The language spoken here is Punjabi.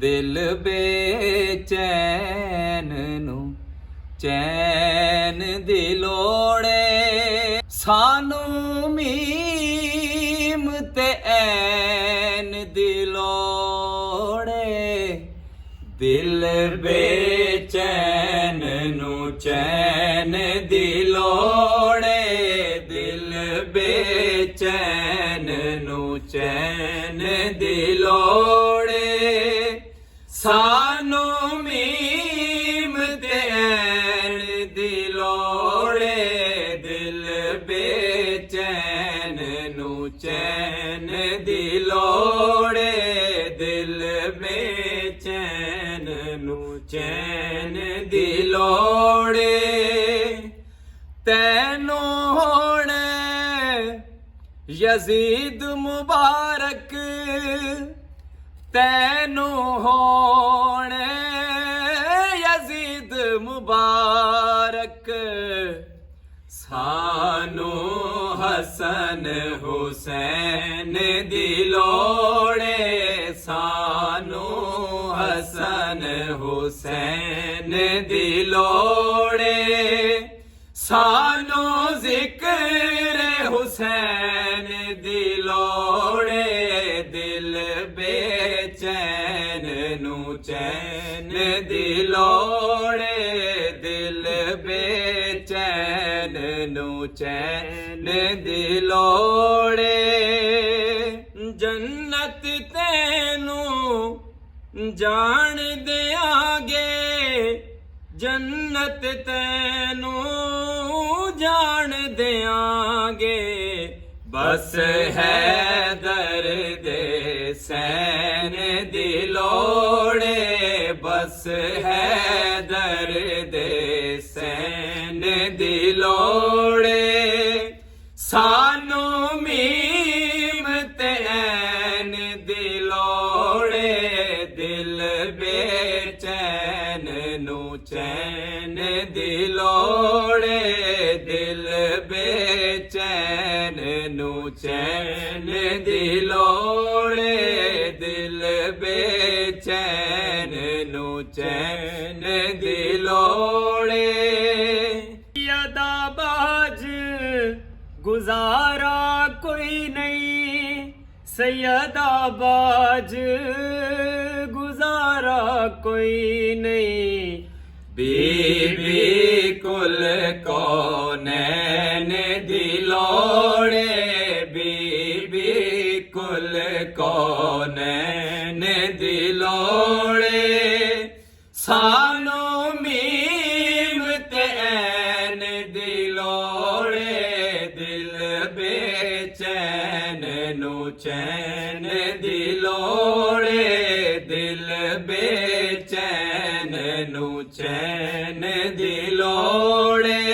ਦਿਲ ਬੇਚੈਨ ਨੂੰ ਚੈਨ ਦੀ ਲੋੜੇ, ਸਾਨੂੰ ਮੀਮ ਤੇ ਐਨ ਦੀ ਲੋੜੇ। ਦਿਲ ਬੇਚੈਨ ਨੂੰ ਚੈਨ ਦੀ ਲੋੜੇ, ਦਿਲ ਬੇਚੈਨ ਨੂੰ ਚੈਨ ਦੀ ਲੋੜੇ, ਸਾਨੂੰ ਮੀਮ ਤੇ ਐਨ ਦੀ ਲੋੜੇ। ਦਿਲ ਬੇਚੈਨ ਨੂੰ ਚੈਨ ਦੀ ਲੋੜੇ, ਦਿਲ ਬੇਚੈਨ ਨੂੰ ਚੈਨ ਦੀ ਲੋੜੇ। ਤੈਨੂੰ ਹੁਣ ਯਜ਼ੀਦ ਮੁਬਾਰਕ, ਤੈਨੂੰ ਹੁਣ ਯਜ਼ੀਦ ਮੁਬਾਰਕ, ਸਾਨੂੰ ਹਸਨ ਹੁਸੈਨ ਦੀ ਲੋੜੇ, ਸਾਨੂੰ ਹਸਨ ਹੁਸੈਨ ਦੀ ਲੋੜੇ, ਸਾਨੂੰ ਜ਼ਿਕਰ ਹੁਸੈਨ ਦੀ ਲੋੜੇ। ਦਿਲ ਬੇਚੈਨ ਨੂੰ ਚੈਨ ਦੀ ਲੋੜੇ, ਦਿਲ ਬੇਚੈਨ ਨੂੰ ਚੈਨ ਦੀ ਲੋੜੇ। ਜੰਨਤ ਤੈਨੂੰ ਜਾਣ ਦਿਆਂਗੇ, ਜੰਨਤ ਤੈਨੂੰ ਜਾਣ ਦਿਆਂਗੇ, ਬਸ ਹੈਦਰ ਦੇ ਸੈਨ ਦੀ ਲੋੜੇ, ਬਸ ਹੈਦਰ ਦੇ ਸੈਨ ਦੀ ਲੋੜੇ। ਸਾਨੂੰ ਮੀਮ ਤੇ ਐਨ ਦੀ ਲੋੜੇ, ਦਿਲ ਬੇਚੈਨ ਨੂੰ ਚੈਨ ਦੀ ਲੋੜੇ, ਦਿਲ ਬੇਚੈਨ ਨੂੰ ਚੈਨ ਦੀ ਲੋੜੇ, ਦਿਲ ਬੇਚੈਨ ਨੂੰ ਚੈਨ ਦੀ ਲੋੜੇ। ਯਦਾਬਾਜ਼ ਗੁਜ਼ਾਰਾ ਕੋਈ ਨਹੀਂ, ਸੈਯਦਾਬਾਜ਼ ਗੁਜ਼ਾਰਾ ਕੋਈ ਨਹੀਂ, ਬੀਬੀ ਕੁਲ ਕੌਨੈਨ ਦੀ ਲੋੜੇ, ਬੀਬੀ ਕੁਲ ਕੌਨੈਨ ਦੀ ਲੋੜੇ। ਸਾਨੂੰ ਮੀਮ ਤੇ ਐਨ ਦੀ ਲੋੜੇ, ਦਿਲ ਬੇਚੈਨ ਨੂੰ ਚੈਨ ਦੀ ਲੋੜੇ, ਦਿਲ ਬੇਚੈਨ ਨੂੰ ਚੈਨ ਦੀ ਲੋੜੇ।